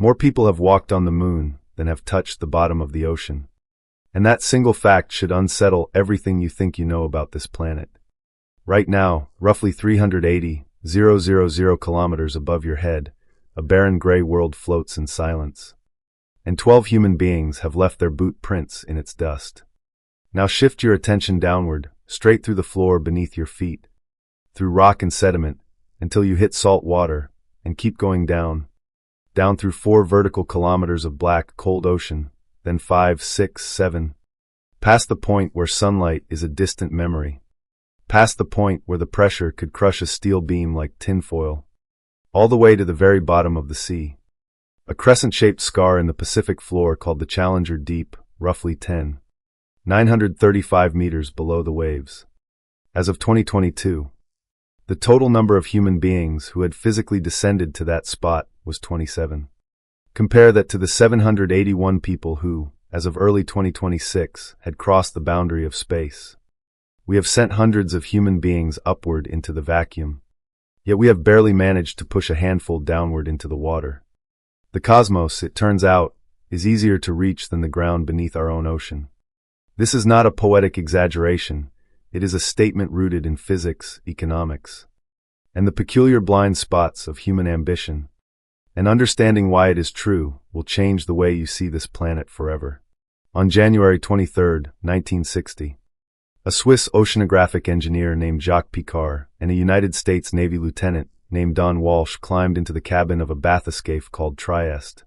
More people have walked on the moon than have touched the bottom of the ocean. And that single fact should unsettle everything you think you know about this planet. Right now, roughly 380,000 kilometers above your head, a barren gray world floats in silence. And 12 human beings have left their boot prints in its dust. Now shift your attention downward, straight through the floor beneath your feet, through rock and sediment, until you hit salt water, and keep going down through 4 vertical kilometers of black, cold ocean, then 5, 6, 7, past the point where sunlight is a distant memory, past the point where the pressure could crush a steel beam like tinfoil, all the way to the very bottom of the sea. A crescent-shaped scar in the Pacific floor called the Challenger Deep, roughly 935 meters below the waves. As of 2022, the total number of human beings who had physically descended to that spot was 27. Compare that to the 781 people who, as of early 2026, had crossed the boundary of space. We have sent hundreds of human beings upward into the vacuum, yet we have barely managed to push a handful downward into the water. The cosmos, it turns out, is easier to reach than the ground beneath our own ocean. This is not a poetic exaggeration. It is a statement rooted in physics, economics, and the peculiar blind spots of human ambition. And understanding why it is true will change the way you see this planet forever. On January 23, 1960, a Swiss oceanographic engineer named Jacques Picard and a United States Navy lieutenant named Don Walsh climbed into the cabin of a bathyscaphe called Trieste,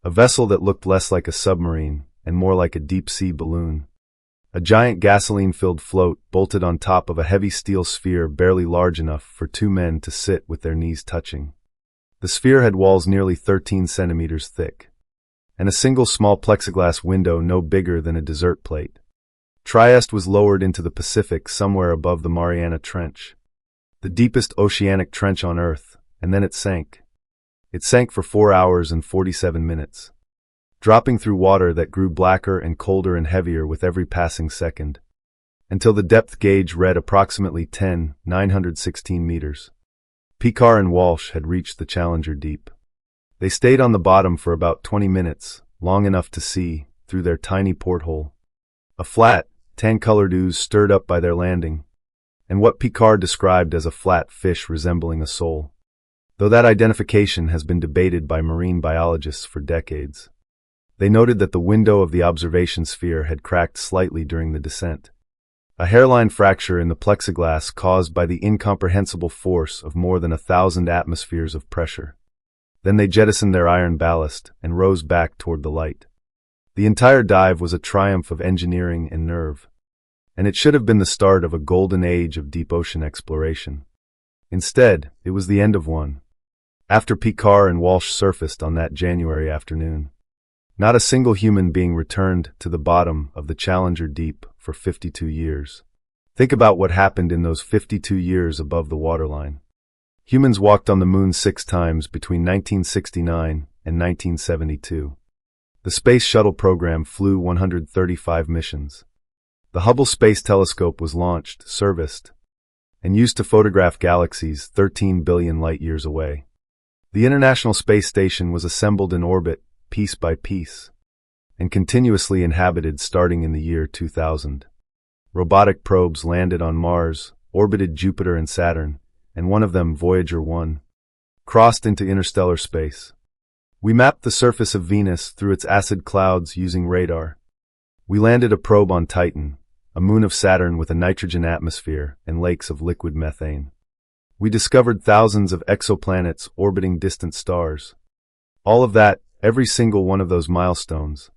a vessel that looked less like a submarine and more like a deep-sea balloon. A giant gasoline-filled float bolted on top of a heavy steel sphere barely large enough for 2 men to sit with their knees touching. The sphere had walls nearly 13 centimeters thick, and a single small plexiglass window no bigger than a dessert plate. Trieste was lowered into the Pacific somewhere above the Mariana Trench, the deepest oceanic trench on Earth, and then it sank. It sank for 4 hours and 47 minutes. Dropping through water that grew blacker and colder and heavier with every passing second, until the depth gauge read approximately 916 meters. Picard and Walsh had reached the Challenger Deep. They stayed on the bottom for about 20 minutes, long enough to see, through their tiny porthole, a flat, tan-colored ooze stirred up by their landing, and what Picard described as a flat fish resembling a sole, though that identification has been debated by marine biologists for decades. They noted that the window of the observation sphere had cracked slightly during the descent, a hairline fracture in the plexiglass caused by the incomprehensible force of more than 1,000 atmospheres of pressure. Then they jettisoned their iron ballast and rose back toward the light. The entire dive was a triumph of engineering and nerve, and it should have been the start of a golden age of deep ocean exploration. Instead, it was the end of one. After Picard and Walsh surfaced on that January afternoon, not a single human being returned to the bottom of the Challenger Deep for 52 years. Think about what happened in those 52 years above the waterline. Humans walked on the moon 6 times between 1969 and 1972. The Space Shuttle program flew 135 missions. The Hubble Space Telescope was launched, serviced, and used to photograph galaxies 13 billion light-years away. The International Space Station was assembled in orbit, piece by piece, and continuously inhabited starting in the year 2000. Robotic probes landed on Mars, orbited Jupiter and Saturn, and one of them, Voyager 1, crossed into interstellar space. We mapped the surface of Venus through its acid clouds using radar. We landed a probe on Titan, a moon of Saturn with a nitrogen atmosphere and lakes of liquid methane. We discovered thousands of exoplanets orbiting distant stars. All of that, every single one of those milestones,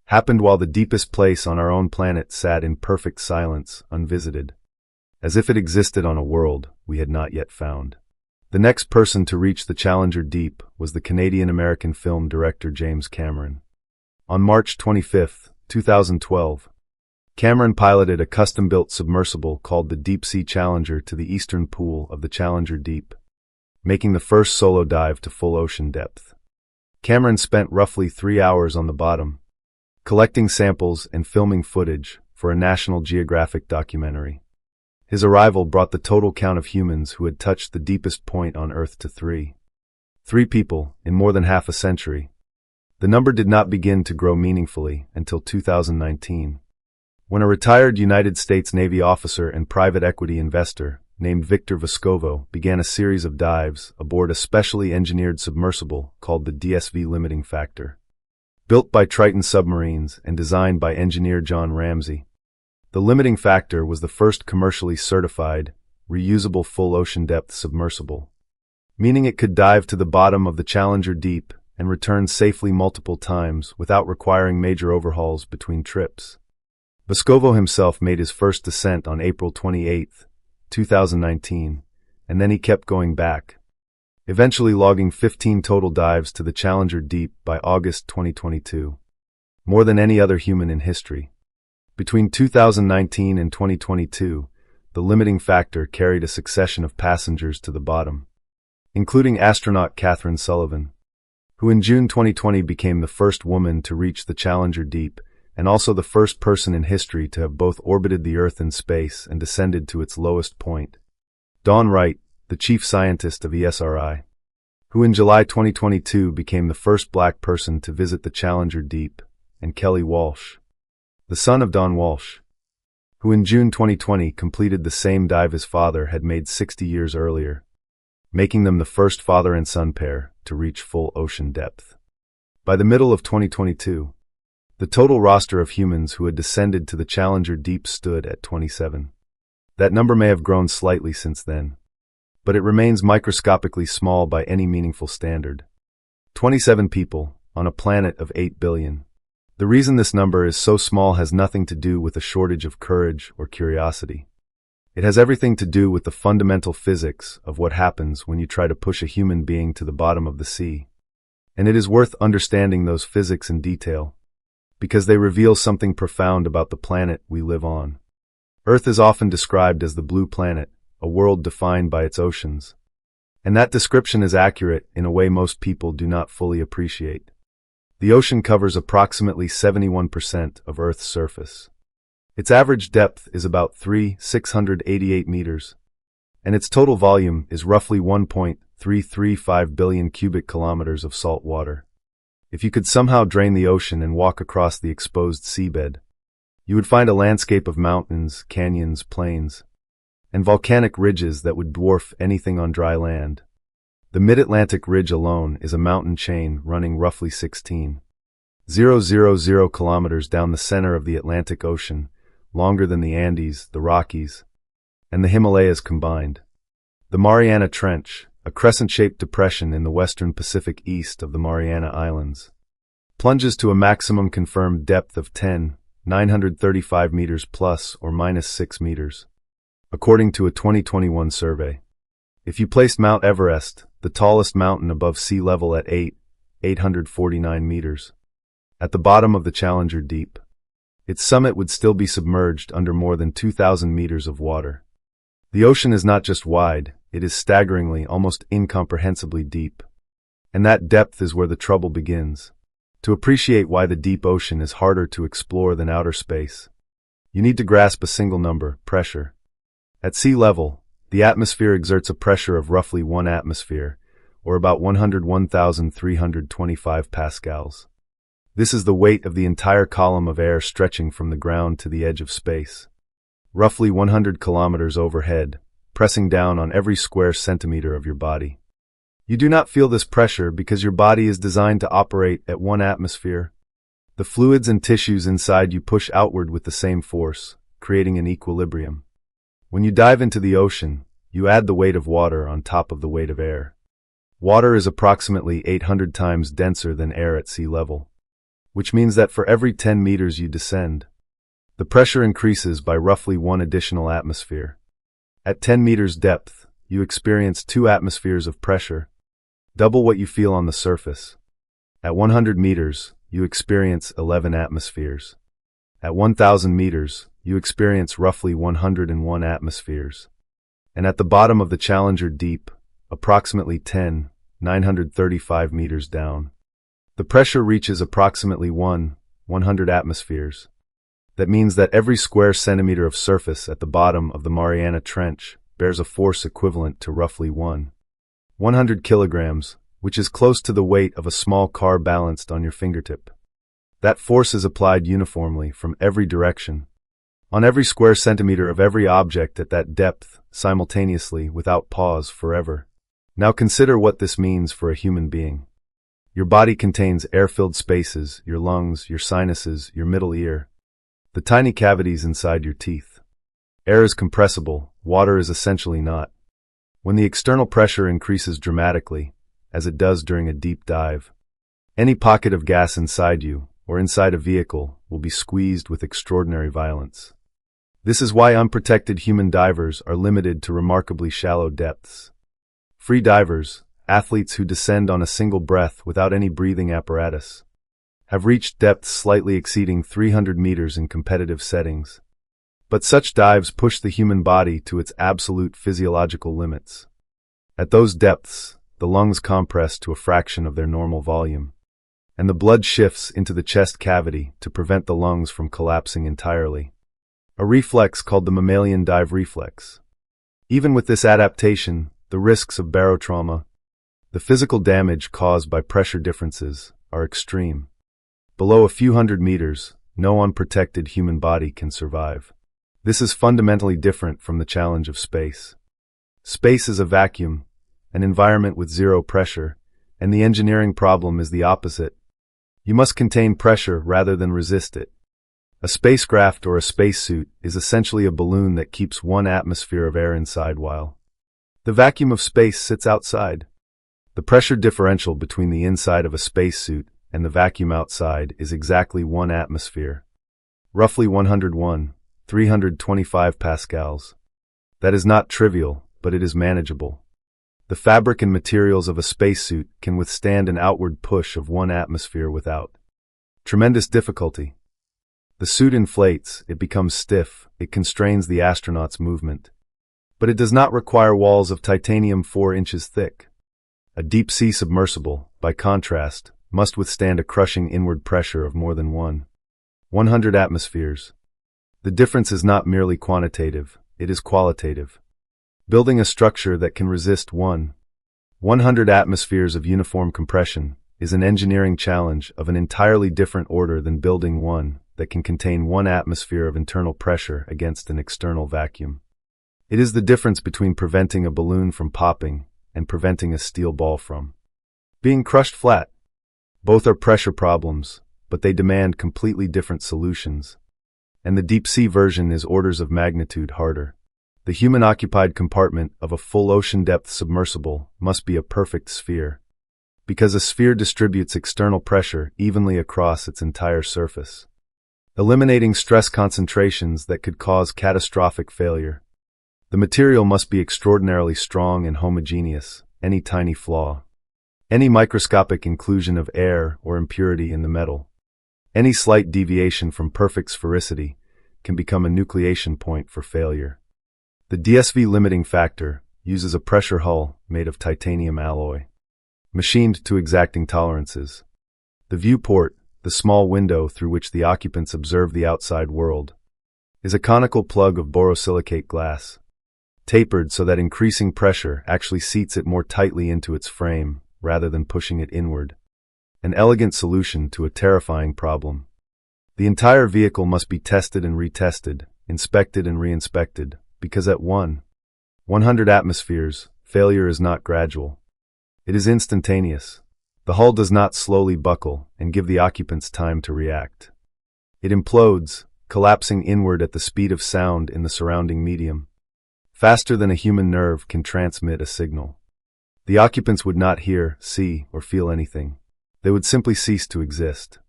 happened while the deepest place on our own planet sat in perfect silence, unvisited, as if it existed on a world we had not yet found. The next person to reach the Challenger Deep was the Canadian-American film director James Cameron. On March 25, 2012, Cameron piloted a custom-built submersible called the Deep Sea Challenger to the eastern pool of the Challenger Deep, making the first solo dive to full ocean depth. Cameron spent roughly 3 hours on the bottom, collecting samples and filming footage for a National Geographic documentary. His arrival brought the total count of humans who had touched the deepest point on Earth to 3. 3 people in more than half a century. The number did not begin to grow meaningfully until 2019, when a retired United States Navy officer and private equity investor named Victor Vescovo began a series of dives aboard a specially engineered submersible called the DSV Limiting Factor. Built by Triton Submarines and designed by engineer John Ramsey, the Limiting Factor was the first commercially certified, reusable full ocean depth submersible, meaning it could dive to the bottom of the Challenger Deep and return safely multiple times without requiring major overhauls between trips. Vescovo himself made his first descent on April 28, 2019, and then he kept going back, eventually logging 15 total dives to the Challenger Deep by August 2022, more than any other human in history. Between 2019 and 2022, the Limiting Factor carried a succession of passengers to the bottom, including astronaut Catherine Sullivan, who in June 2020 became the first woman to reach the Challenger Deep and also the first person in history to have both orbited the Earth in space and descended to its lowest point. Dawn Wright, the chief scientist of ESRI, who in July 2022 became the first black person to visit the Challenger Deep, and Kelly Walsh, the son of Don Walsh, who in June 2020 completed the same dive his father had made 60 years earlier, making them the first father and son pair to reach full ocean depth. By the middle of 2022, the total roster of humans who had descended to the Challenger Deep stood at 27. That number may have grown slightly since then, but it remains microscopically small by any meaningful standard. 27 people on a planet of 8 billion. The reason this number is so small has nothing to do with a shortage of courage or curiosity. It has everything to do with the fundamental physics of what happens when you try to push a human being to the bottom of the sea. And it is worth understanding those physics in detail, because they reveal something profound about the planet we live on. Earth is often described as the blue planet, a world defined by its oceans. And that description is accurate in a way most people do not fully appreciate. The ocean covers approximately 71% of Earth's surface. Its average depth is about 3,688 meters, and its total volume is roughly 1.335 billion cubic kilometers of salt water. If you could somehow drain the ocean and walk across the exposed seabed, you would find a landscape of mountains, canyons, plains, and volcanic ridges that would dwarf anything on dry land. The Mid-Atlantic Ridge alone is a mountain chain running roughly 16,000 kilometers down the center of the Atlantic Ocean, longer than the Andes, the Rockies, and the Himalayas combined. The Mariana Trench, a crescent-shaped depression in the western Pacific east of the Mariana Islands, plunges to a maximum confirmed depth of 10,935 meters plus or minus 6 meters, according to a 2021 survey. If you placed Mount Everest, the tallest mountain above sea level at 849 meters, at the bottom of the Challenger Deep, its summit would still be submerged under more than 2,000 meters of water. The ocean is not just wide, it is staggeringly, almost incomprehensibly deep. And that depth is where the trouble begins. To appreciate why the deep ocean is harder to explore than outer space, you need to grasp a single number: pressure. At sea level, the atmosphere exerts a pressure of roughly 1 atmosphere, or about 101,325 pascals. This is the weight of the entire column of air stretching from the ground to the edge of space, roughly 100 kilometers overhead, pressing down on every square centimeter of your body. You do not feel this pressure because your body is designed to operate at 1 atmosphere. The fluids and tissues inside you push outward with the same force, creating an equilibrium. When you dive into the ocean, you add the weight of water on top of the weight of air. Water is approximately 800 times denser than air at sea level, which means that for every 10 meters you descend, the pressure increases by roughly 1 additional atmosphere. At 10 meters depth, you experience 2 atmospheres of pressure, double what you feel on the surface. At 100 meters, you experience 11 atmospheres. At 1,000 meters, you experience roughly 101 atmospheres. And at the bottom of the Challenger Deep, approximately 10,935 meters down, the pressure reaches approximately 100 atmospheres. That means that every square centimeter of surface at the bottom of the Mariana Trench bears a force equivalent to roughly 100 kilograms, which is close to the weight of a small car balanced on your fingertip. That force is applied uniformly from every direction, on every square centimeter of every object at that depth, simultaneously, without pause, forever. Now consider what this means for a human being. Your body contains air-filled spaces, your lungs, your sinuses, your middle ear, the tiny cavities inside your teeth. Air is compressible, water is essentially not. When the external pressure increases dramatically, as it does during a deep dive, any pocket of gas inside you, or inside a vehicle, will be squeezed with extraordinary violence. This is why unprotected human divers are limited to remarkably shallow depths. Free divers, athletes who descend on a single breath without any breathing apparatus, have reached depths slightly exceeding 300 meters in competitive settings. But such dives push the human body to its absolute physiological limits. At those depths, the lungs compress to a fraction of their normal volume, and the blood shifts into the chest cavity to prevent the lungs from collapsing entirely. A reflex called the mammalian dive reflex. Even with this adaptation, the risks of barotrauma, the physical damage caused by pressure differences, are extreme. Below a few hundred meters, no unprotected human body can survive. This is fundamentally different from the challenge of space. Space is a vacuum, an environment with zero pressure, and the engineering problem is the opposite. You must contain pressure rather than resist it. A spacecraft or a spacesuit is essentially a balloon that keeps 1 atmosphere of air inside while the vacuum of space sits outside. The pressure differential between the inside of a spacesuit and the vacuum outside is exactly 1 atmosphere, roughly 325 pascals. That is not trivial, but it is manageable. The fabric and materials of a spacesuit can withstand an outward push of 1 atmosphere without tremendous difficulty. The suit inflates, it becomes stiff, it constrains the astronaut's movement. But it does not require walls of titanium 4 inches thick. A deep-sea submersible, by contrast, must withstand a crushing inward pressure of more than 100 atmospheres. The difference is not merely quantitative, it is qualitative. Building a structure that can resist 100 atmospheres of uniform compression is an engineering challenge of an entirely different order than building one that can contain 1 atmosphere of internal pressure against an external vacuum. It is the difference between preventing a balloon from popping and preventing a steel ball from being crushed flat. Both are pressure problems, but they demand completely different solutions. And the deep-sea version is orders of magnitude harder. The human-occupied compartment of a full ocean-depth submersible must be a perfect sphere, because a sphere distributes external pressure evenly across its entire surface, eliminating stress concentrations that could cause catastrophic failure. The material must be extraordinarily strong and homogeneous. Any tiny flaw, any microscopic inclusion of air or impurity in the metal, any slight deviation from perfect sphericity can become a nucleation point for failure. The DSV limiting factor uses a pressure hull made of titanium alloy, machined to exacting tolerances. The viewport, the small window through which the occupants observe the outside world, is a conical plug of borosilicate glass, tapered so that increasing pressure actually seats it more tightly into its frame rather than pushing it inward. An elegant solution to a terrifying problem. The entire vehicle must be tested and retested, inspected and re-inspected, because at 100 atmospheres, failure is not gradual. It is instantaneous. The hull does not slowly buckle and give the occupants time to react. It implodes, collapsing inward at the speed of sound in the surrounding medium, faster than a human nerve can transmit a signal. The occupants would not hear, see, or feel anything. They would simply cease to exist.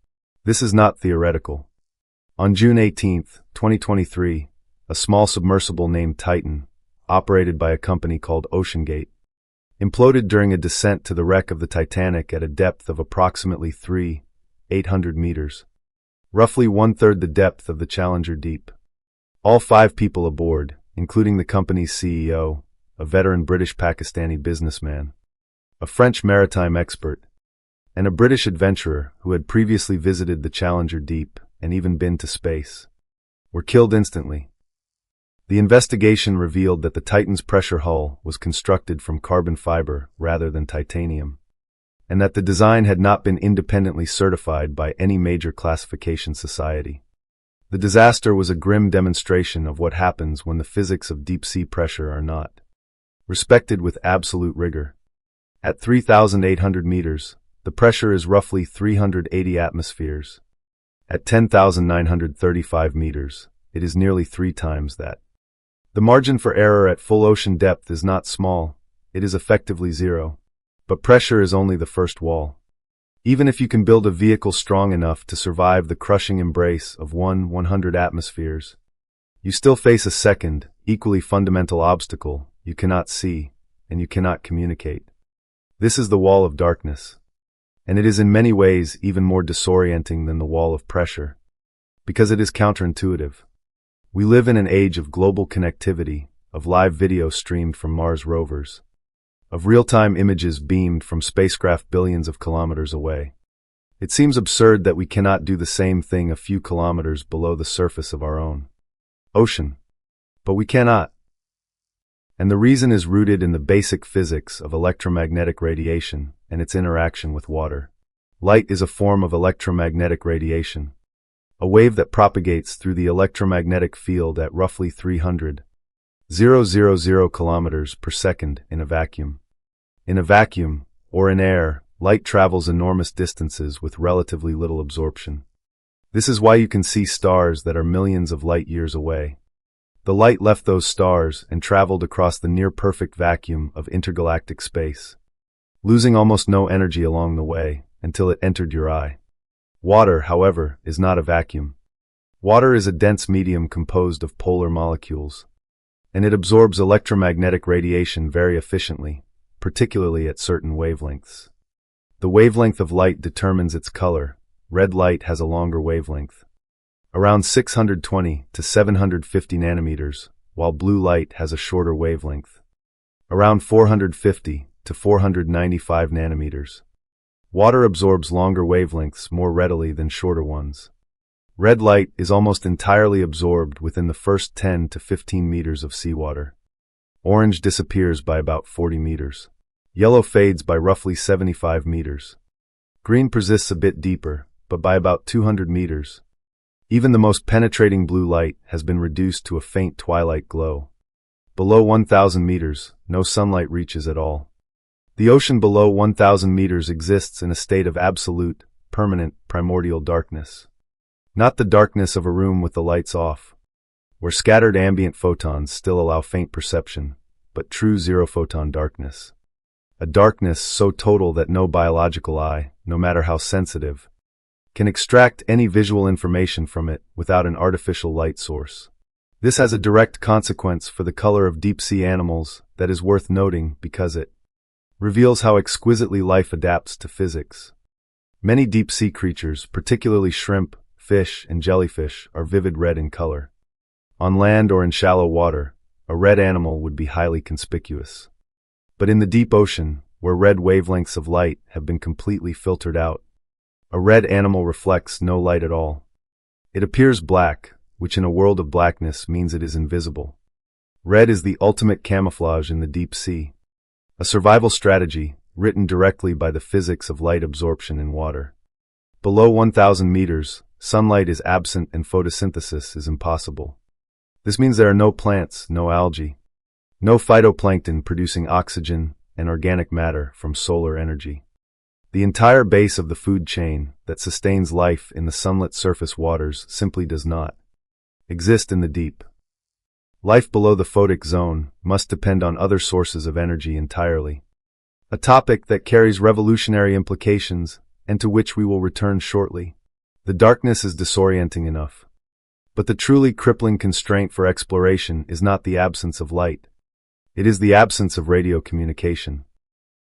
This is not theoretical. On June 18, 2023, a small submersible named Titan, operated by a company called OceanGate, imploded during a descent to the wreck of the Titanic at a depth of approximately 800 meters, roughly 1/3 the depth of the Challenger Deep. All 5 people aboard, including the company's CEO, a veteran British-Pakistani businessman, a French maritime expert, and a British adventurer who had previously visited the Challenger Deep and even been to space, were killed instantly. The investigation revealed that the Titan's pressure hull was constructed from carbon fiber rather than titanium. and that the design had not been independently certified by any major classification society. The disaster was a grim demonstration of what happens when the physics of deep-sea pressure are not respected with absolute rigor. At 3,800 meters, the pressure is roughly 380 atmospheres. At 10,935 meters, it is nearly 3 times that. The margin for error at full ocean depth is not small, it is effectively zero. But pressure is only the first wall. Even if you can build a vehicle strong enough to survive the crushing embrace of 100 atmospheres, you still face a second, equally fundamental obstacle you cannot see and you cannot communicate. This is the wall of darkness. And it is in many ways even more disorienting than the wall of pressure, because it is counterintuitive. We live in an age of global connectivity, of live video streamed from Mars rovers, of real-time images beamed from spacecraft billions of kilometers away. It seems absurd that we cannot do the same thing a few kilometers below the surface of our own ocean. But we cannot. And the reason is rooted in the basic physics of electromagnetic radiation and its interaction with water. Light is a form of electromagnetic radiation, a wave that propagates through the electromagnetic field at roughly 300,000 kilometers per second in a vacuum. In a vacuum, or in air, light travels enormous distances with relatively little absorption. This is why you can see stars that are millions of light years away. The light left those stars and traveled across the near-perfect vacuum of intergalactic space, losing almost no energy along the way until it entered your eye. Water, however, is not a vacuum. Water is a dense medium composed of polar molecules, and it absorbs electromagnetic radiation very efficiently, particularly at certain wavelengths. The wavelength of light determines its color. Red light has a longer wavelength, around 620 to 750 nanometers, while blue light has a shorter wavelength, around 450 to 495 nanometers. Water absorbs longer wavelengths more readily than shorter ones. Red light is almost entirely absorbed within the first 10 to 15 meters of seawater. Orange disappears by about 40 meters. Yellow fades by roughly 75 meters. Green persists a bit deeper, but by about 200 meters. Even the most penetrating blue light has been reduced to a faint twilight glow. Below 1,000 meters, no sunlight reaches at all. The ocean below 1,000 meters exists in a state of absolute, permanent, primordial darkness. Not the darkness of a room with the lights off, where scattered ambient photons still allow faint perception, but true zero-photon darkness. A darkness so total that no biological eye, no matter how sensitive, can extract any visual information from it without an artificial light source. This has a direct consequence for the color of deep-sea animals that is worth noting because it reveals how exquisitely life adapts to physics. Many deep-sea creatures, particularly shrimp, fish, and jellyfish, are vivid red in color. On land or in shallow water, a red animal would be highly conspicuous. But in the deep ocean, where red wavelengths of light have been completely filtered out, a red animal reflects no light at all. It appears black, which in a world of blackness means it is invisible. Red is the ultimate camouflage in the deep sea, a survival strategy written directly by the physics of light absorption in water. Below 1,000 meters, sunlight is absent and photosynthesis is impossible. This means there are no plants, no algae, no phytoplankton producing oxygen and organic matter from solar energy. The entire base of the food chain that sustains life in the sunlit surface waters simply does not exist in the deep. Life below the photic zone must depend on other sources of energy entirely, a topic that carries revolutionary implications and to which we will return shortly. The darkness is disorienting enough. But the truly crippling constraint for exploration is not the absence of light. It is the absence of radio communication.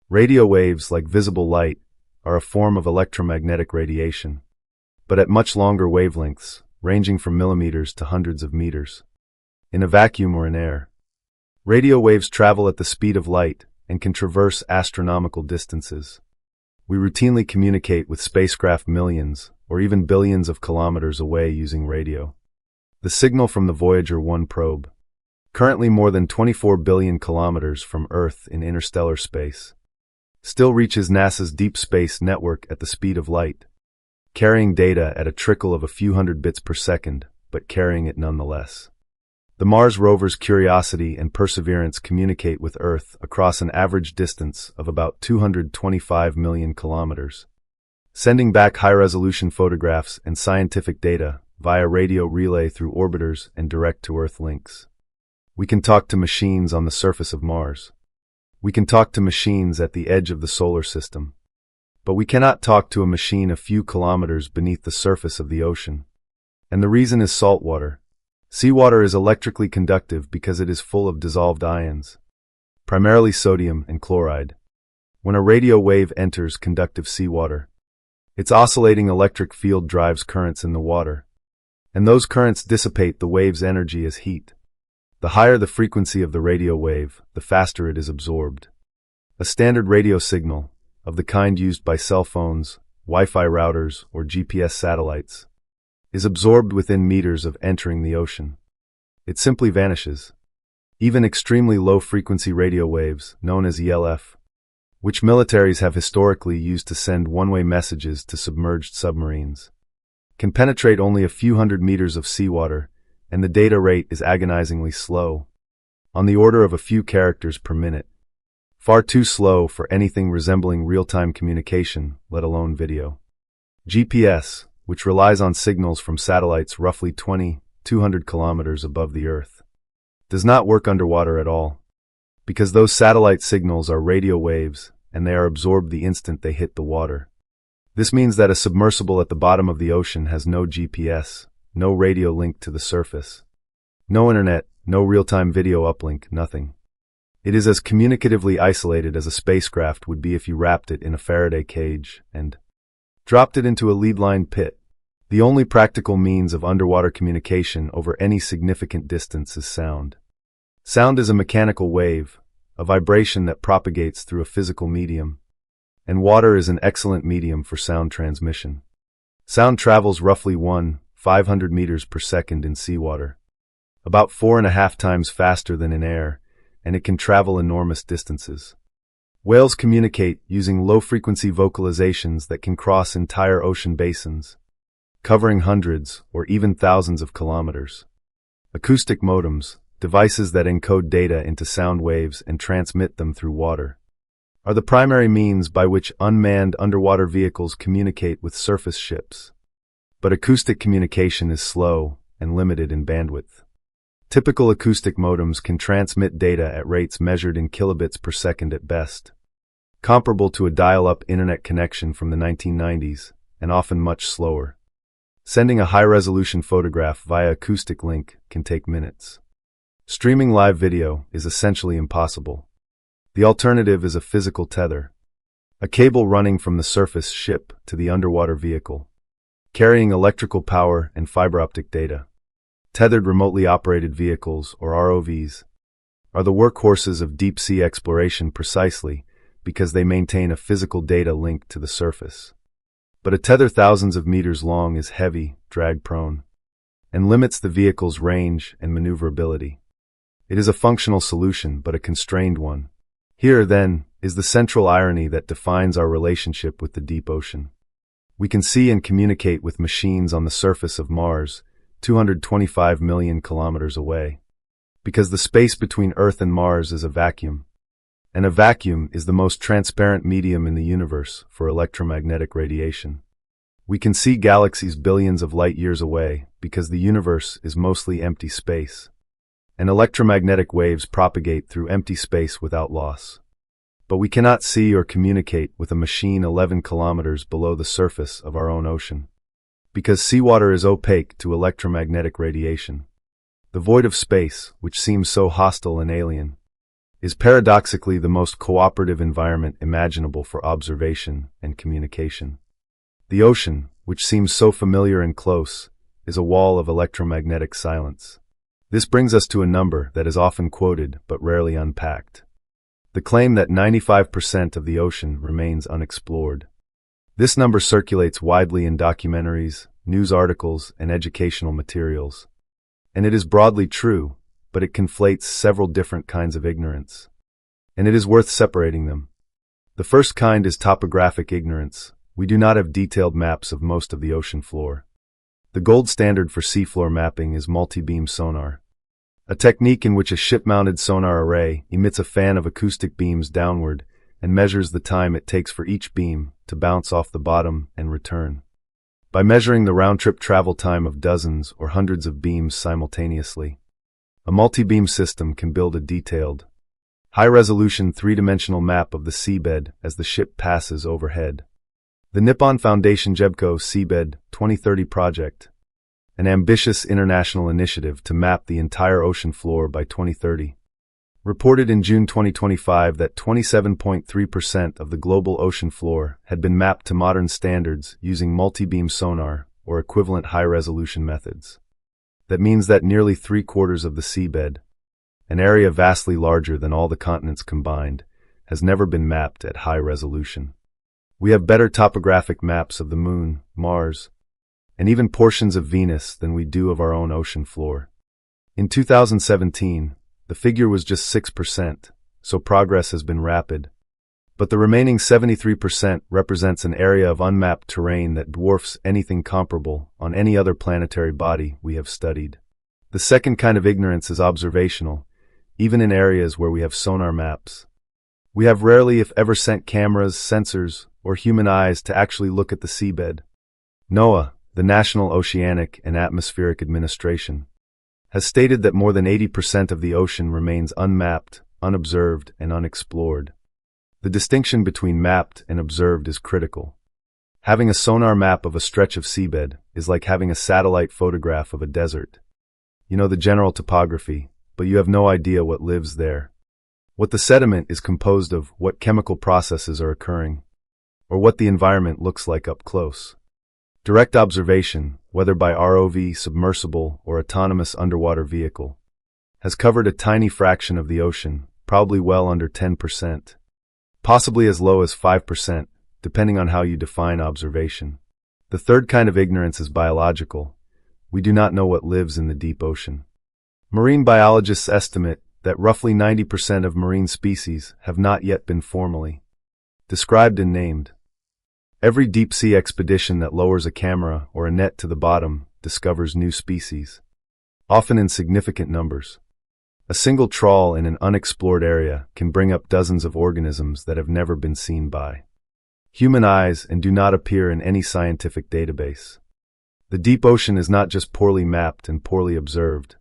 Radio waves, like visible light, are a form of electromagnetic radiation, but at much longer wavelengths, ranging from millimeters to hundreds of meters. In a vacuum or in air, radio waves travel at the speed of light and can traverse astronomical distances. We routinely communicate with spacecraft millions or even billions of kilometers away using radio. The signal from the Voyager 1 probe, currently more than 24 billion kilometers from Earth in interstellar space, still reaches NASA's Deep Space Network at the speed of light, carrying data at a trickle of a few hundred bits per second, but carrying it nonetheless. The Mars rover's Curiosity and Perseverance communicate with Earth across an average distance of about 225 million kilometers, sending back high-resolution photographs and scientific data via radio relay through orbiters and direct-to-Earth links. We can talk to machines on the surface of Mars. We can talk to machines at the edge of the solar system. But we cannot talk to a machine a few kilometers beneath the surface of the ocean. And the reason is salt water. Seawater is electrically conductive because it is full of dissolved ions, primarily sodium and chloride. When a radio wave enters conductive seawater, its oscillating electric field drives currents in the water, and those currents dissipate the wave's energy as heat. The higher the frequency of the radio wave, the faster it is absorbed. A standard radio signal, of the kind used by cell phones, Wi-Fi routers, or GPS satellites, is absorbed within meters of entering the ocean. It simply vanishes. Even extremely low-frequency radio waves, known as ELF, which militaries have historically used to send one-way messages to submerged submarines, can penetrate only a few hundred meters of seawater, and the data rate is agonizingly slow, on the order of a few characters per minute. Far too slow for anything resembling real-time communication, let alone video. GPS, which relies on signals from satellites roughly 200 kilometers above the Earth, does not work underwater at all, because those satellite signals are radio waves and they are absorbed the instant they hit the water. This means that a submersible at the bottom of the ocean has no GPS, no radio link to the surface, no internet, no real-time video uplink, nothing. It is as communicatively isolated as a spacecraft would be if you wrapped it in a Faraday cage and dropped it into a lead-lined pit. The only practical means of underwater communication over any significant distance is sound. Sound is a mechanical wave, a vibration that propagates through a physical medium, and water is an excellent medium for sound transmission. Sound travels roughly 500 meters per second in seawater, about 4.5 times faster than in air, and it can travel enormous distances. Whales communicate using low-frequency vocalizations that can cross entire ocean basins, covering hundreds or even thousands of kilometers. Acoustic modems, devices that encode data into sound waves and transmit them through water, are the primary means by which unmanned underwater vehicles communicate with surface ships. But acoustic communication is slow and limited in bandwidth. Typical acoustic modems can transmit data at rates measured in kilobits per second at best, comparable to a dial-up internet connection from the 1990s, and often much slower. Sending a high-resolution photograph via acoustic link can take minutes. Streaming live video is essentially impossible. The alternative is a physical tether, a cable running from the surface ship to the underwater vehicle, carrying electrical power and fiber optic data. Tethered remotely operated vehicles, or ROVs, are the workhorses of deep-sea exploration precisely because they maintain a physical data link to the surface. But a tether thousands of meters long is heavy, drag-prone, and limits the vehicle's range and maneuverability. It is a functional solution, but a constrained one. Here, then, is the central irony that defines our relationship with the deep ocean. We can see and communicate with machines on the surface of Mars, 225 million kilometers away, because the space between Earth and Mars is a vacuum, and a vacuum is the most transparent medium in the universe for electromagnetic radiation. We can see galaxies billions of light years away because the universe is mostly empty space, and electromagnetic waves propagate through empty space without loss. But we cannot see or communicate with a machine 11 kilometers below the surface of our own ocean, because seawater is opaque to electromagnetic radiation. The void of space, which seems so hostile and alien, is paradoxically the most cooperative environment imaginable for observation and communication. The ocean, which seems so familiar and close, is a wall of electromagnetic silence. This brings us to a number that is often quoted but rarely unpacked: the claim that 95% of the ocean remains unexplored. This number circulates widely in documentaries, news articles, and educational materials. And it is broadly true, but it conflates several different kinds of ignorance. And it is worth separating them. The first kind is topographic ignorance. We do not have detailed maps of most of the ocean floor. The gold standard for seafloor mapping is multi-beam sonar, a technique in which a ship-mounted sonar array emits a fan of acoustic beams downward and measures the time it takes for each beam to bounce off the bottom and return. By measuring the round-trip travel time of dozens or hundreds of beams simultaneously, a multi-beam system can build a detailed, high-resolution three-dimensional map of the seabed as the ship passes overhead. The Nippon Foundation JEBCO Seabed 2030 project, an ambitious international initiative to map the entire ocean floor by 2030, reported in June 2025 that 27.3% of the global ocean floor had been mapped to modern standards using multi-beam sonar or equivalent high-resolution methods. That means that nearly three-quarters of the seabed, an area vastly larger than all the continents combined, has never been mapped at high resolution. We have better topographic maps of the Moon, Mars, and even portions of Venus than we do of our own ocean floor. In 2017, the figure was just 6%, so progress has been rapid. But the remaining 73% represents an area of unmapped terrain that dwarfs anything comparable on any other planetary body we have studied. The second kind of ignorance is observational, even in areas where we have sonar maps. We have rarely, if ever, sent cameras, sensors, or human eyes to actually look at the seabed. NOAA, the National Oceanic and Atmospheric Administration, has stated that more than 80% of the ocean remains unmapped, unobserved, and unexplored. The distinction between mapped and observed is critical. Having a sonar map of a stretch of seabed is like having a satellite photograph of a desert. You know the general topography, but you have no idea what lives there. What the sediment is composed of, what chemical processes are occurring, or what the environment looks like up close. Direct observation, whether by ROV, submersible, or autonomous underwater vehicle, has covered a tiny fraction of the ocean, probably well under 10%, possibly as low as 5%, depending on how you define observation. The third kind of ignorance is biological. We do not know what lives in the deep ocean. Marine biologists estimate that roughly 90% of marine species have not yet been formally described and named. Every deep-sea expedition that lowers a camera or a net to the bottom discovers new species, often in significant numbers. A single trawl in an unexplored area can bring up dozens of organisms that have never been seen by human eyes and do not appear in any scientific database. The deep ocean is not just poorly mapped and poorly observed.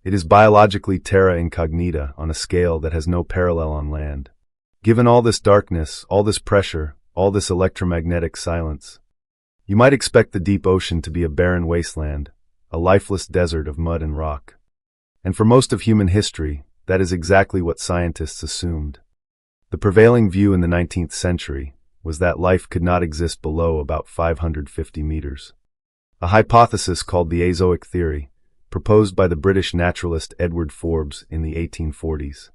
It is biologically terra incognita on a scale that has no parallel on land. Given all this darkness, all this pressure, all this electromagnetic silence, you might expect the deep ocean to be a barren wasteland, a lifeless desert of mud and rock. And for most of human history, that is exactly what scientists assumed. The prevailing view in the 19th century was that life could not exist below about 550 meters. A hypothesis called the azoic theory, proposed by the British naturalist Edward Forbes in the 1840s.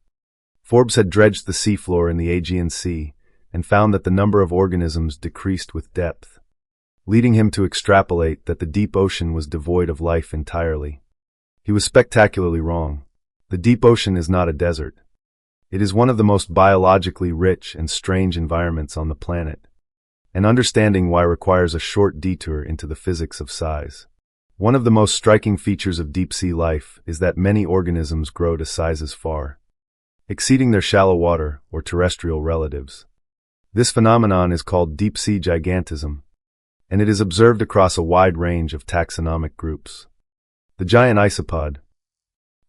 Forbes had dredged the seafloor in the Aegean Sea and found that the number of organisms decreased with depth, leading him to extrapolate that the deep ocean was devoid of life entirely. He was spectacularly wrong. The deep ocean is not a desert. It is one of the most biologically rich and strange environments on the planet, and understanding why requires a short detour into the physics of size. One of the most striking features of deep-sea life is that many organisms grow to sizes far exceeding their shallow water or terrestrial relatives. This phenomenon is called deep-sea gigantism, and it is observed across a wide range of taxonomic groups. The giant isopod,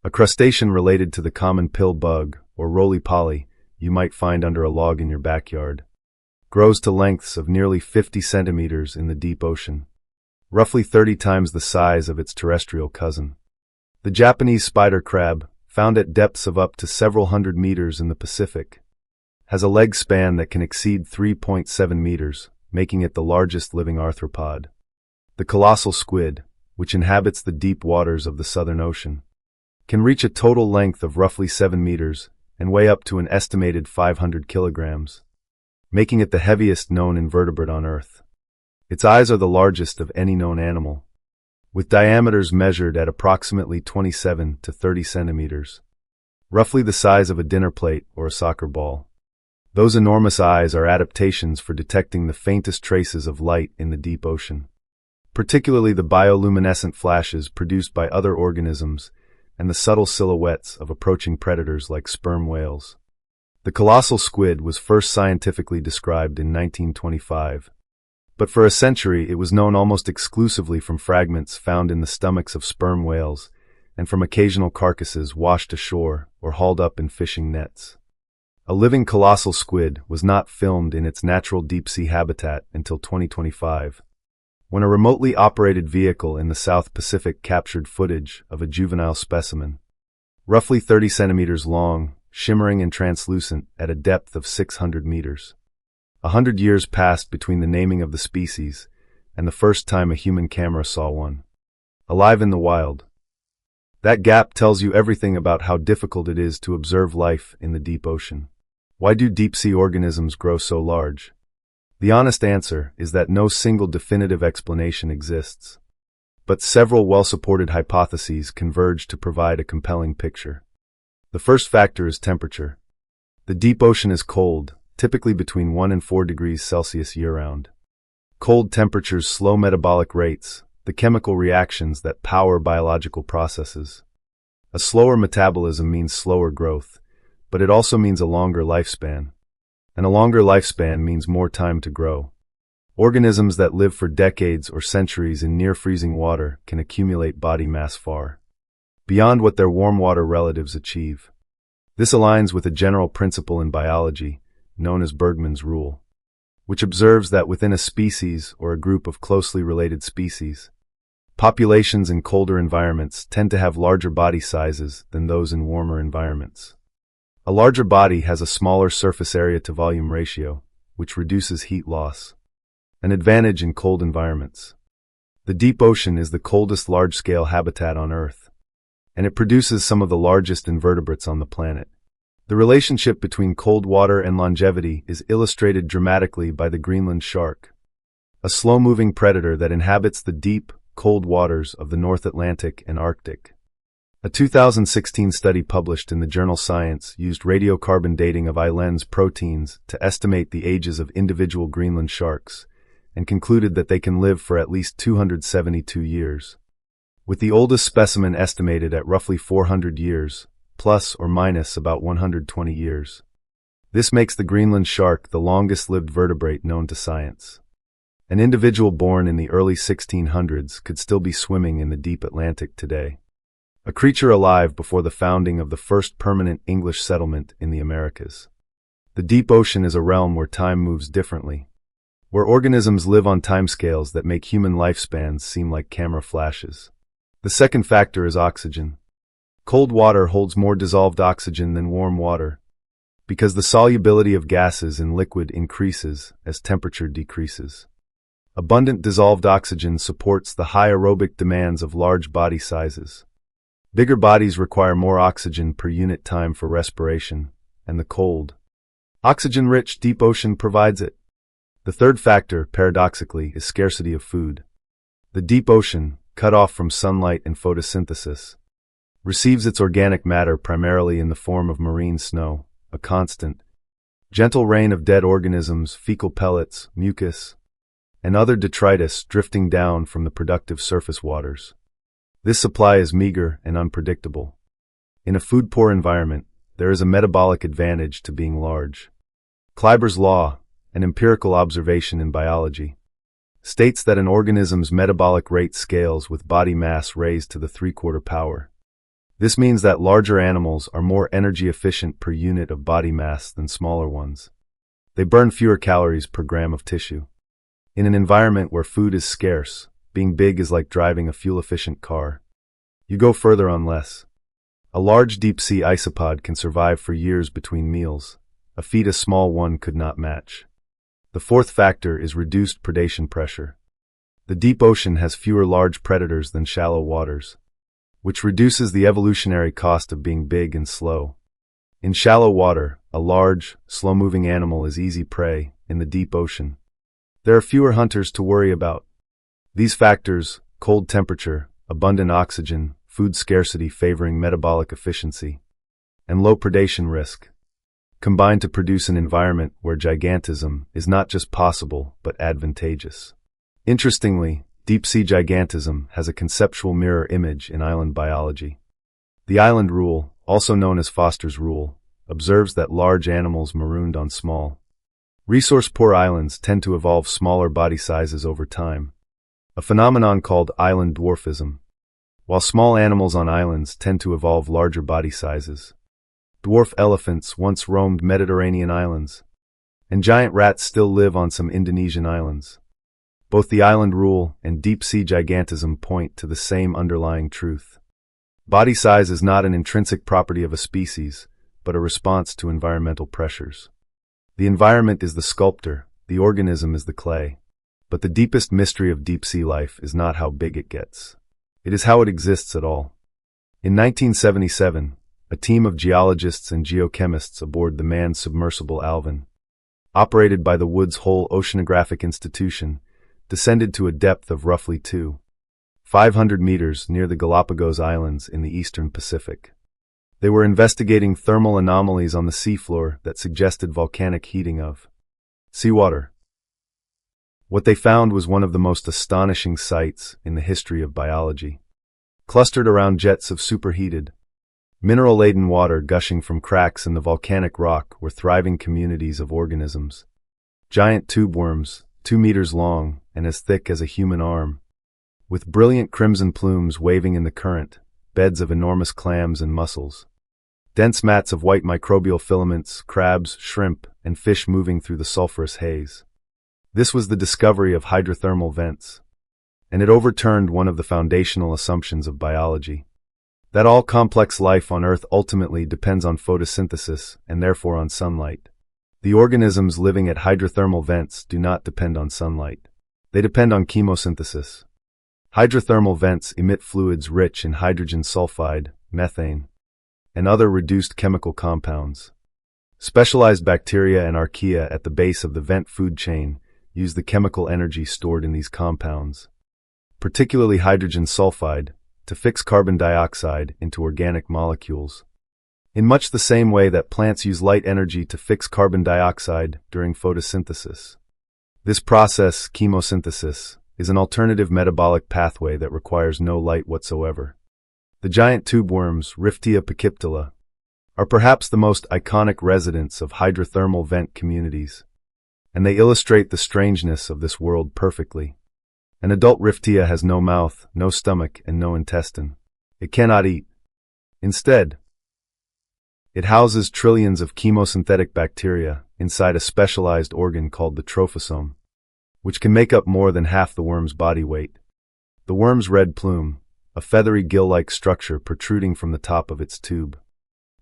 a crustacean related to the common pill bug or roly-poly you might find under a log in your backyard, grows to lengths of nearly 50 centimeters in the deep ocean, roughly 30 times the size of its terrestrial cousin. The Japanese spider crab, found at depths of up to several hundred meters in the Pacific, has a leg span that can exceed 3.7 meters, making it the largest living arthropod. The colossal squid, which inhabits the deep waters of the Southern Ocean, can reach a total length of roughly 7 meters and weigh up to an estimated 500 kilograms, making it the heaviest known invertebrate on Earth. Its eyes are the largest of any known animal, with diameters measured at approximately 27 to 30 centimeters, roughly the size of a dinner plate or a soccer ball. Those enormous eyes are adaptations for detecting the faintest traces of light in the deep ocean, particularly the bioluminescent flashes produced by other organisms and the subtle silhouettes of approaching predators like sperm whales. The colossal squid was first scientifically described in 1925, but for a century it was known almost exclusively from fragments found in the stomachs of sperm whales and from occasional carcasses washed ashore or hauled up in fishing nets. A living colossal squid was not filmed in its natural deep-sea habitat until 2025, when a remotely operated vehicle in the South Pacific captured footage of a juvenile specimen, roughly 30 centimeters long, shimmering and translucent at a depth of 600 meters. 100 years passed between the naming of the species and the first time a human camera saw one, alive in the wild. That gap tells you everything about how difficult it is to observe life in the deep ocean. Why do deep-sea organisms grow so large? The honest answer is that no single definitive explanation exists, but several well-supported hypotheses converge to provide a compelling picture. The first factor is temperature. The deep ocean is cold, typically between 1 and 4 degrees Celsius year-round. Cold temperatures slow metabolic rates, the chemical reactions that power biological processes. A slower metabolism means slower growth, but it also means a longer lifespan. And a longer lifespan means more time to grow. Organisms that live for decades or centuries in near-freezing water can accumulate body mass far beyond what their warm water relatives achieve. This aligns with a general principle in biology, known as Bergmann's rule, which observes that within a species or a group of closely related species, populations in colder environments tend to have larger body sizes than those in warmer environments. A larger body has a smaller surface area to volume ratio, which reduces heat loss, an advantage in cold environments. The deep ocean is the coldest large-scale habitat on Earth, and it produces some of the largest invertebrates on the planet. The relationship between cold water and longevity is illustrated dramatically by the Greenland shark, a slow-moving predator that inhabits the deep, cold waters of the North Atlantic and Arctic. A 2016 study published in the journal Science used radiocarbon dating of eye-lens proteins to estimate the ages of individual Greenland sharks, and concluded that they can live for at least 272 years, with the oldest specimen estimated at roughly 400 years, plus or minus about 120 years. This makes the Greenland shark the longest-lived vertebrate known to science. An individual born in the early 1600s could still be swimming in the deep Atlantic today. A creature alive before the founding of the first permanent English settlement in the Americas. The deep ocean is a realm where time moves differently, where organisms live on timescales that make human lifespans seem like camera flashes. The second factor is oxygen. Cold water holds more dissolved oxygen than warm water, because the solubility of gases in liquid increases as temperature decreases. Abundant dissolved oxygen supports the high aerobic demands of large body sizes. Bigger bodies require more oxygen per unit time for respiration, and the cold, oxygen-rich deep ocean provides it. The third factor, paradoxically, is scarcity of food. The deep ocean, cut off from sunlight and photosynthesis, receives its organic matter primarily in the form of marine snow, a constant, gentle rain of dead organisms, fecal pellets, mucus, and other detritus drifting down from the productive surface waters. This supply is meager and unpredictable. In a food-poor environment, there is a metabolic advantage to being large. Kleiber's law, an empirical observation in biology, states that an organism's metabolic rate scales with body mass raised to the 3/4 power. This means that larger animals are more energy efficient per unit of body mass than smaller ones. They burn fewer calories per gram of tissue. In an environment where food is scarce, being big is like driving a fuel-efficient car. You go further on less. A large deep-sea isopod can survive for years between meals, a feat a small one could not match. The fourth factor is reduced predation pressure. The deep ocean has fewer large predators than shallow waters, which reduces the evolutionary cost of being big and slow. In shallow water, a large, slow-moving animal is easy prey. In the deep ocean, there are fewer hunters to worry about. These factors, cold temperature, abundant oxygen, food scarcity favoring metabolic efficiency, and low predation risk, combine to produce an environment where gigantism is not just possible but advantageous. Interestingly, deep-sea gigantism has a conceptual mirror image in island biology. The island rule, also known as Foster's rule, observes that large animals marooned on small, resource-poor islands tend to evolve smaller body sizes over time, a phenomenon called island dwarfism, while small animals on islands tend to evolve larger body sizes. Dwarf elephants once roamed Mediterranean islands, and giant rats still live on some Indonesian islands. Both the island rule and deep-sea gigantism point to the same underlying truth. Body size is not an intrinsic property of a species, but a response to environmental pressures. The environment is the sculptor, the organism is the clay. But the deepest mystery of deep-sea life is not how big it gets. It is how it exists at all. In 1977, a team of geologists and geochemists aboard the manned submersible Alvin, operated by the Woods Hole Oceanographic Institution, descended to a depth of roughly 500 meters near the Galapagos Islands in the eastern Pacific. They were investigating thermal anomalies on the seafloor that suggested volcanic heating of seawater. What they found was one of the most astonishing sights in the history of biology. Clustered around jets of superheated, mineral-laden water gushing from cracks in the volcanic rock were thriving communities of organisms. Giant tube worms, 2 meters long and as thick as a human arm, with brilliant crimson plumes waving in the current, beds of enormous clams and mussels. Dense mats of white microbial filaments, crabs, shrimp, and fish moving through the sulfurous haze. This was the discovery of hydrothermal vents, and it overturned one of the foundational assumptions of biology, that all complex life on Earth ultimately depends on photosynthesis and therefore on sunlight. The organisms living at hydrothermal vents do not depend on sunlight. They depend on chemosynthesis. Hydrothermal vents emit fluids rich in hydrogen sulfide, methane, and other reduced chemical compounds. Specialized bacteria and archaea at the base of the vent food chain use the chemical energy stored in these compounds, particularly hydrogen sulfide, to fix carbon dioxide into organic molecules, in much the same way that plants use light energy to fix carbon dioxide during photosynthesis. This process, chemosynthesis, is an alternative metabolic pathway that requires no light whatsoever. The giant tube worms, Riftia pachyptila, are perhaps the most iconic residents of hydrothermal vent communities, and they illustrate the strangeness of this world perfectly. An adult Riftia has no mouth, no stomach, and no intestine. It cannot eat. Instead, it houses trillions of chemosynthetic bacteria inside a specialized organ called the trophosome, which can make up more than half the worm's body weight. The worm's red plume, a feathery gill-like structure protruding from the top of its tube,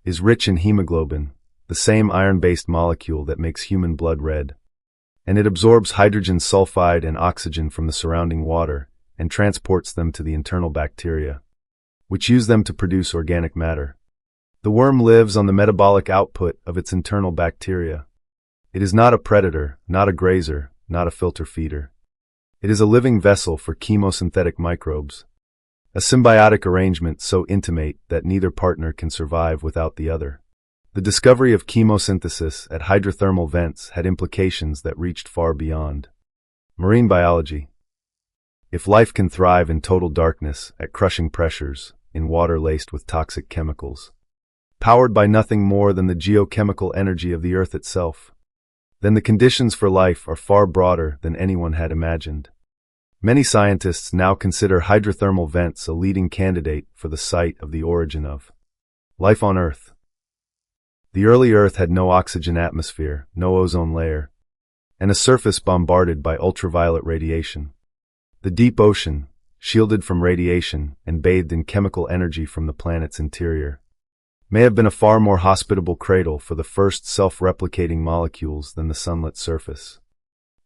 is rich in hemoglobin, the same iron-based molecule that makes human blood red, and it absorbs hydrogen sulfide and oxygen from the surrounding water and transports them to the internal bacteria, which use them to produce organic matter. The worm lives on the metabolic output of its internal bacteria. It is not a predator, not a grazer, not a filter feeder. It is a living vessel for chemosynthetic microbes, a symbiotic arrangement so intimate that neither partner can survive without the other. The discovery of chemosynthesis at hydrothermal vents had implications that reached far beyond marine biology. If life can thrive in total darkness, at crushing pressures, in water laced with toxic chemicals, powered by nothing more than the geochemical energy of the Earth itself, then the conditions for life are far broader than anyone had imagined. Many scientists now consider hydrothermal vents a leading candidate for the site of the origin of life on Earth. The early Earth had no oxygen atmosphere, no ozone layer, and a surface bombarded by ultraviolet radiation. The deep ocean, shielded from radiation and bathed in chemical energy from the planet's interior, may have been a far more hospitable cradle for the first self-replicating molecules than the sunlit surface.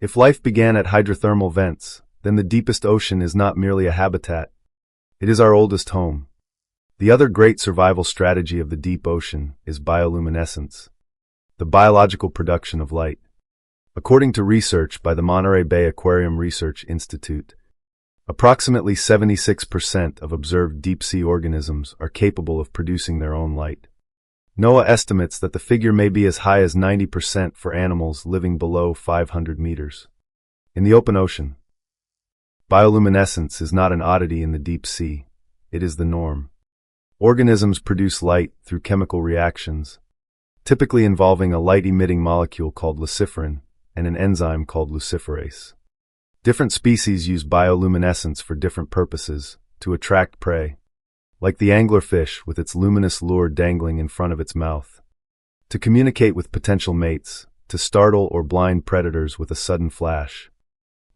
If life began at hydrothermal vents, then the deepest ocean is not merely a habitat. It is our oldest home. The other great survival strategy of the deep ocean is bioluminescence, the biological production of light. According to research by the Monterey Bay Aquarium Research Institute, approximately 76% of observed deep-sea organisms are capable of producing their own light. NOAA estimates that the figure may be as high as 90% for animals living below 500 meters. In the open ocean, bioluminescence is not an oddity in the deep sea. It is the norm. Organisms produce light through chemical reactions, typically involving a light-emitting molecule called luciferin and an enzyme called luciferase. Different species use bioluminescence for different purposes: to attract prey, like the anglerfish with its luminous lure dangling in front of its mouth; to communicate with potential mates; to startle or blind predators with a sudden flash;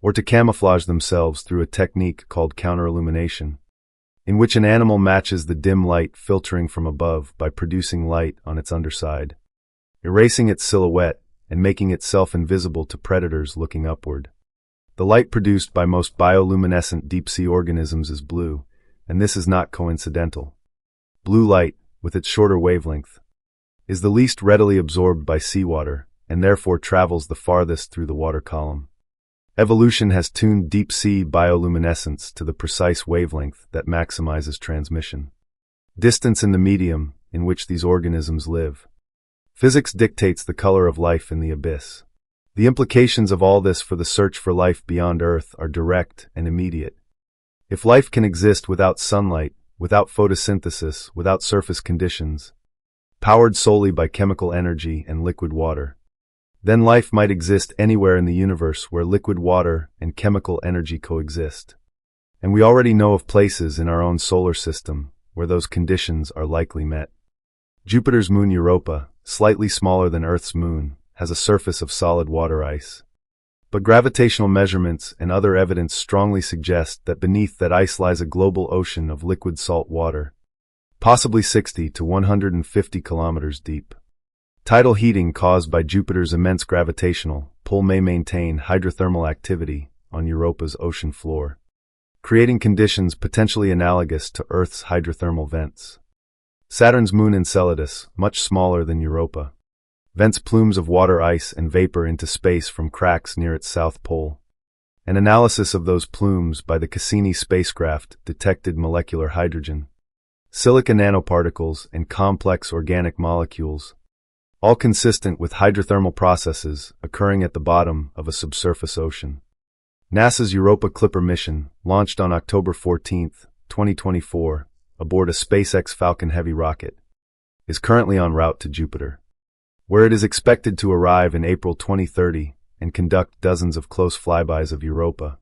or to camouflage themselves through a technique called counterillumination, in which an animal matches the dim light filtering from above by producing light on its underside, erasing its silhouette and making itself invisible to predators looking upward. The light produced by most bioluminescent deep-sea organisms is blue, and this is not coincidental. Blue light, with its shorter wavelength, is the least readily absorbed by seawater and therefore travels the farthest through the water column. Evolution has tuned deep-sea bioluminescence to the precise wavelength that maximizes transmission. Distance in the medium in which these organisms live. Physics dictates the color of life in the abyss. The implications of all this for the search for life beyond Earth are direct and immediate. If life can exist without sunlight, without photosynthesis, without surface conditions, powered solely by chemical energy and liquid water, then life might exist anywhere in the universe where liquid water and chemical energy coexist. And we already know of places in our own solar system where those conditions are likely met. Jupiter's moon Europa, slightly smaller than Earth's moon, has a surface of solid water ice. But gravitational measurements and other evidence strongly suggest that beneath that ice lies a global ocean of liquid salt water, possibly 60 to 150 kilometers deep. Tidal heating caused by Jupiter's immense gravitational pull may maintain hydrothermal activity on Europa's ocean floor, creating conditions potentially analogous to Earth's hydrothermal vents. Saturn's moon Enceladus, much smaller than Europa, vents plumes of water ice and vapor into space from cracks near its south pole. An analysis of those plumes by the Cassini spacecraft detected molecular hydrogen, silica nanoparticles, and complex organic molecules, all consistent with hydrothermal processes occurring at the bottom of a subsurface ocean. NASA's Europa Clipper mission, launched on October 14, 2024, aboard a SpaceX Falcon Heavy rocket, is currently en route to Jupiter, where it is expected to arrive in April 2030 and conduct dozens of close flybys of Europa,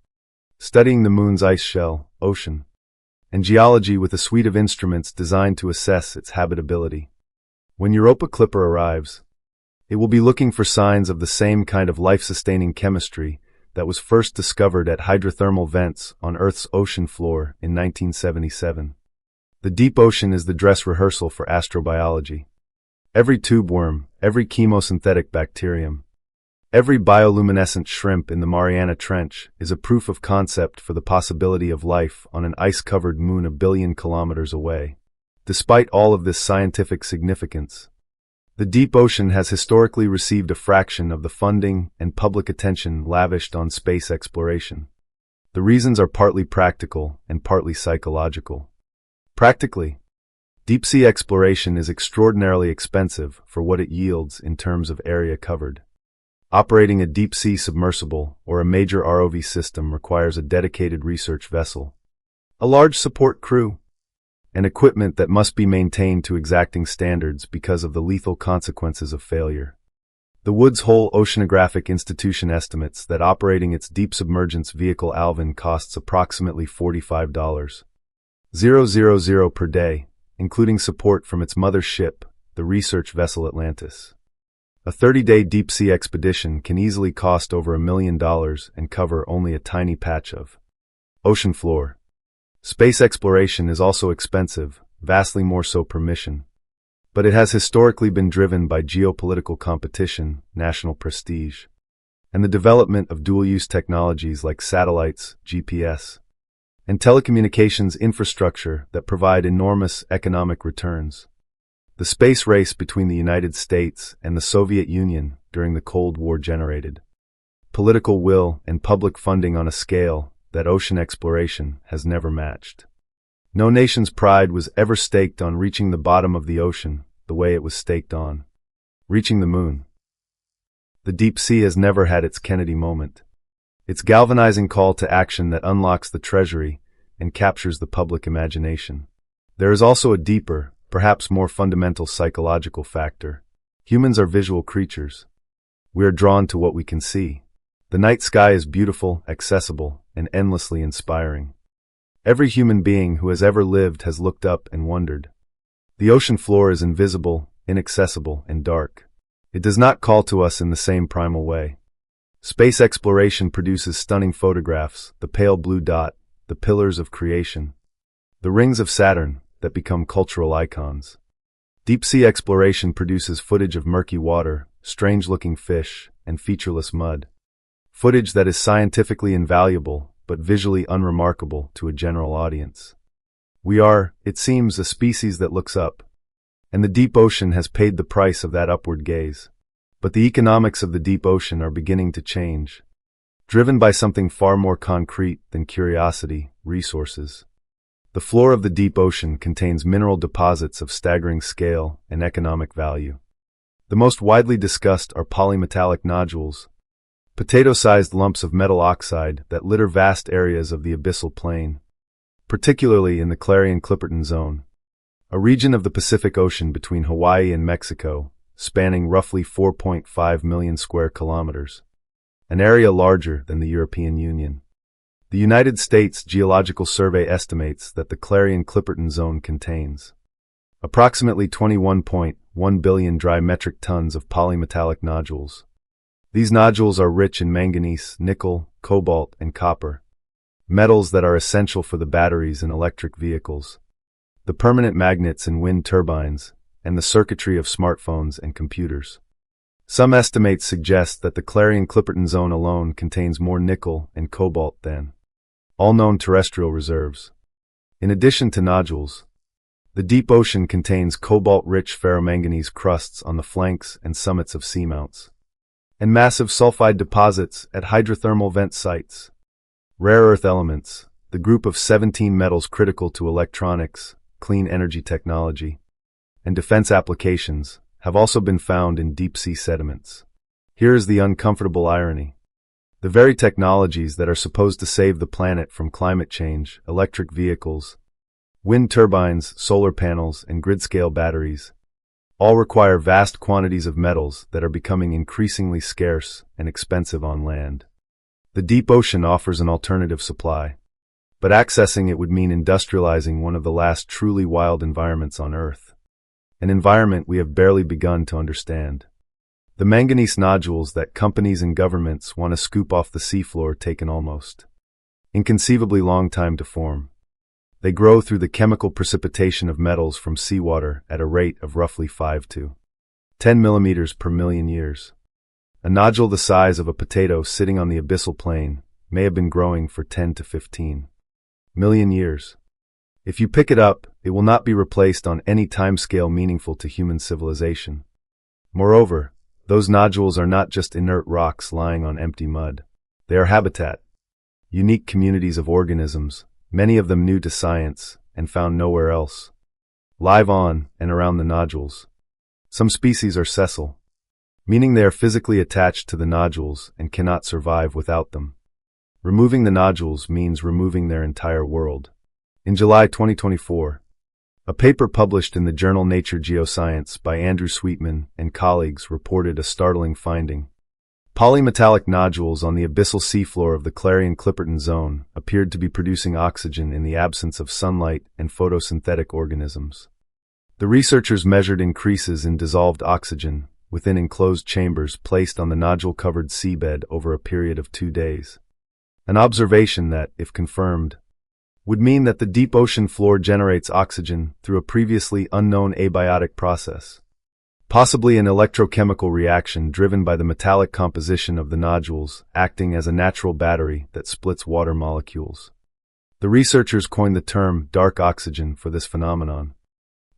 studying the moon's ice shell, ocean, and geology with a suite of instruments designed to assess its habitability. When Europa Clipper arrives, it will be looking for signs of the same kind of life-sustaining chemistry that was first discovered at hydrothermal vents on Earth's ocean floor in 1977. The deep ocean is the dress rehearsal for astrobiology. Every tube worm, every chemosynthetic bacterium, every bioluminescent shrimp in the Mariana Trench is a proof of concept for the possibility of life on an ice-covered moon a billion kilometers away. Despite all of this scientific significance, the deep ocean has historically received a fraction of the funding and public attention lavished on space exploration. The reasons are partly practical and partly psychological. Practically, deep-sea exploration is extraordinarily expensive for what it yields in terms of area covered. Operating a deep-sea submersible or a major ROV system requires a dedicated research vessel, a large support crew, and equipment that must be maintained to exacting standards because of the lethal consequences of failure. The Woods Hole Oceanographic Institution estimates that operating its deep submergence vehicle Alvin costs approximately $45,000 per day, including support from its mother ship, the research vessel Atlantis. A 30-day deep-sea expedition can easily cost over $1 million and cover only a tiny patch of ocean floor. Space exploration is also expensive, vastly more so per mission. But it has historically been driven by geopolitical competition, national prestige, and the development of dual-use technologies like satellites, GPS, and telecommunications infrastructure that provide enormous economic returns. The space race between the United States and the Soviet Union during the Cold War generated political will and public funding on a scale that ocean exploration has never matched. No nation's pride was ever staked on reaching the bottom of the ocean, the way it was staked on. Reaching the moon. The deep sea has never had its Kennedy moment. Its galvanizing call to action that unlocks the treasury and captures the public imagination. There is also a deeper, perhaps more fundamental psychological factor. Humans are visual creatures. We are drawn to what we can see. The night sky is beautiful, accessible, and endlessly inspiring. Every human being who has ever lived has looked up and wondered. The ocean floor is invisible, inaccessible, and dark. It does not call to us in the same primal way. Space exploration produces stunning photographs, the pale blue dot, the pillars of creation, the rings of Saturn that become cultural icons. Deep-sea exploration produces footage of murky water, strange-looking fish, and featureless mud. Footage that is scientifically invaluable, but visually unremarkable to a general audience. We are, it seems, a species that looks up, and the deep ocean has paid the price of that upward gaze. But the economics of the deep ocean are beginning to change, driven by something far more concrete than curiosity: resources. The floor of the deep ocean contains mineral deposits of staggering scale and economic value. The most widely discussed are polymetallic nodules, potato-sized lumps of metal oxide that litter vast areas of the abyssal plain, particularly in the Clarion-Clipperton Zone, a region of the Pacific Ocean between Hawaii and Mexico, spanning roughly 4.5 million square kilometers, an area larger than the European Union. The United States Geological Survey estimates that the Clarion-Clipperton Zone contains approximately 21.1 billion dry metric tons of polymetallic nodules. These nodules are rich in manganese, nickel, cobalt, and copper, metals that are essential for the batteries in electric vehicles, the permanent magnets in wind turbines, and the circuitry of smartphones and computers. Some estimates suggest that the Clarion-Clipperton Zone alone contains more nickel and cobalt than all known terrestrial reserves. In addition to nodules, the deep ocean contains cobalt-rich ferromanganese crusts on the flanks and summits of seamounts, and massive sulfide deposits at hydrothermal vent sites. Rare earth elements, the group of 17 metals critical to electronics, clean energy technology, and defense applications, have also been found in deep-sea sediments. Here is the uncomfortable irony. The very technologies that are supposed to save the planet from climate change, electric vehicles, wind turbines, solar panels, and grid-scale batteries, all require vast quantities of metals that are becoming increasingly scarce and expensive on land. The deep ocean offers an alternative supply, but accessing it would mean industrializing one of the last truly wild environments on Earth. An environment we have barely begun to understand. The manganese nodules that companies and governments want to scoop off the seafloor take an almost inconceivably long time to form. They grow through the chemical precipitation of metals from seawater at a rate of roughly 5 to 10 millimeters per million years. A nodule the size of a potato sitting on the abyssal plain may have been growing for 10 to 15 million years. If you pick it up, it will not be replaced on any timescale meaningful to human civilization. Moreover, those nodules are not just inert rocks lying on empty mud. They are habitat, unique communities of organisms, many of them new to science and found nowhere else, live on and around the nodules. Some species are sessile, meaning they are physically attached to the nodules and cannot survive without them. Removing the nodules means removing their entire world. In July 2024, a paper published in the journal Nature Geoscience by Andrew Sweetman and colleagues reported a startling finding. Polymetallic nodules on the abyssal seafloor of the Clarion-Clipperton Zone appeared to be producing oxygen in the absence of sunlight and photosynthetic organisms. The researchers measured increases in dissolved oxygen within enclosed chambers placed on the nodule-covered seabed over a period of 2 days. An observation that, if confirmed, would mean that the deep ocean floor generates oxygen through a previously unknown abiotic process, possibly an electrochemical reaction driven by the metallic composition of the nodules acting as a natural battery that splits water molecules. The researchers coined the term dark oxygen for this phenomenon.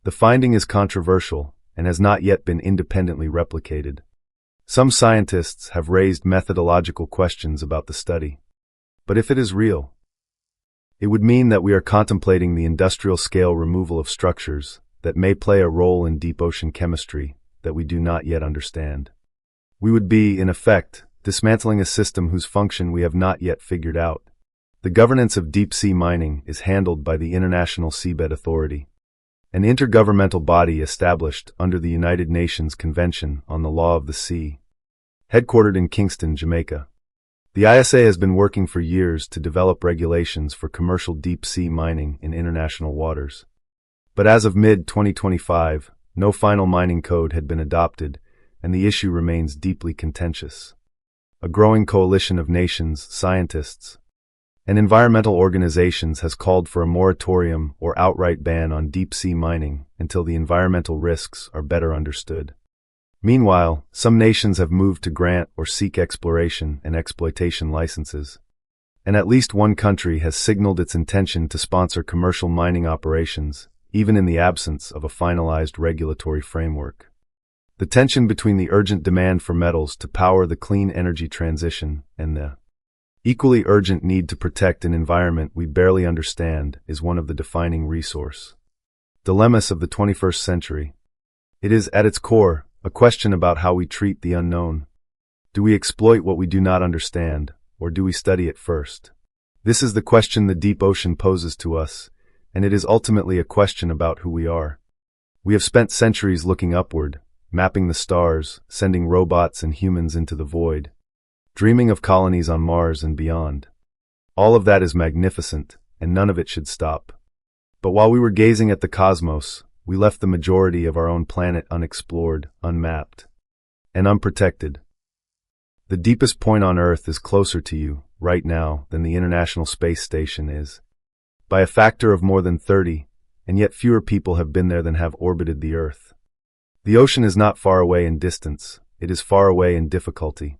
The finding is controversial and has not yet been independently replicated. Some scientists have raised methodological questions about the study. But if it is real, it would mean that we are contemplating the industrial-scale removal of structures that may play a role in deep ocean chemistry that we do not yet understand. We would be, in effect, dismantling a system whose function we have not yet figured out. The governance of deep-sea mining is handled by the International Seabed Authority, an intergovernmental body established under the United Nations Convention on the Law of the Sea, headquartered in Kingston, Jamaica. The ISA has been working for years to develop regulations for commercial deep-sea mining in international waters. But as of mid-2025, no final mining code had been adopted, and the issue remains deeply contentious. A growing coalition of nations, scientists, and environmental organizations has called for a moratorium or outright ban on deep-sea mining until the environmental risks are better understood. Meanwhile, some nations have moved to grant or seek exploration and exploitation licenses, and at least one country has signaled its intention to sponsor commercial mining operations, even in the absence of a finalized regulatory framework. The tension between the urgent demand for metals to power the clean energy transition and the equally urgent need to protect an environment we barely understand is one of the defining resource dilemmas of the 21st century. It is, at its core, a question about how we treat the unknown. Do we exploit what we do not understand, or do we study it first? This is the question the deep ocean poses to us, and it is ultimately a question about who we are. We have spent centuries looking upward, mapping the stars, sending robots and humans into the void, dreaming of colonies on Mars and beyond. All of that is magnificent, and none of it should stop. But while we were gazing at the cosmos, we left the majority of our own planet unexplored, unmapped, and unprotected. The deepest point on Earth is closer to you, right now, than the International Space Station is, by a factor of more than 30, and yet fewer people have been there than have orbited the Earth. The ocean is not far away in distance, it is far away in difficulty.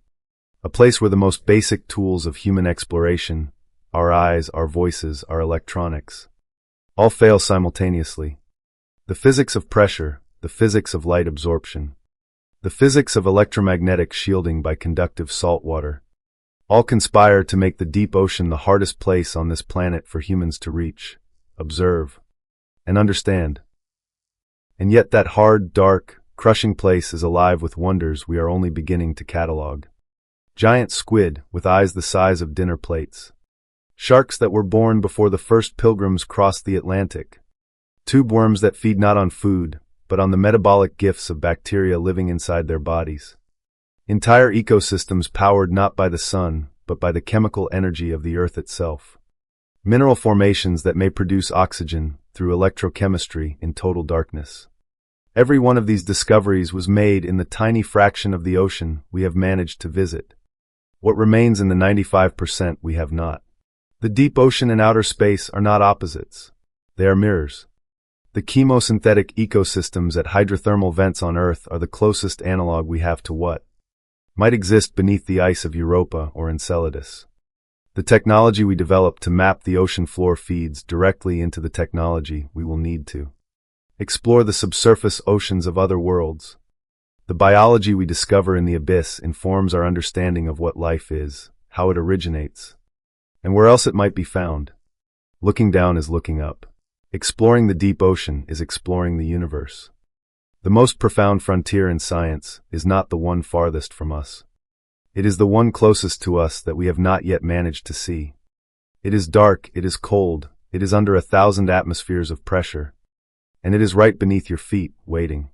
A place where the most basic tools of human exploration, our eyes, our voices, our electronics, all fail simultaneously. The physics of pressure, the physics of light absorption, the physics of electromagnetic shielding by conductive salt water, all conspire to make the deep ocean the hardest place on this planet for humans to reach, observe, and understand. And yet that hard, dark, crushing place is alive with wonders we are only beginning to catalog. Giant squid with eyes the size of dinner plates. Sharks that were born before the first pilgrims crossed the Atlantic. Tube worms that feed not on food, but on the metabolic gifts of bacteria living inside their bodies. Entire ecosystems powered not by the sun, but by the chemical energy of the Earth itself. Mineral formations that may produce oxygen through electrochemistry in total darkness. Every one of these discoveries was made in the tiny fraction of the ocean we have managed to visit. What remains in the 95% we have not. The deep ocean and outer space are not opposites. They are mirrors. The chemosynthetic ecosystems at hydrothermal vents on Earth are the closest analog we have to what might exist beneath the ice of Europa or Enceladus. The technology we develop to map the ocean floor feeds directly into the technology we will need to explore the subsurface oceans of other worlds. The biology we discover in the abyss informs our understanding of what life is, how it originates, and where else it might be found. Looking down is looking up. Exploring the deep ocean is exploring the universe. The most profound frontier in science is not the one farthest from us. It is the one closest to us that we have not yet managed to see. It is dark, it is cold, it is under 1,000 atmospheres of pressure, and it is right beneath your feet, waiting.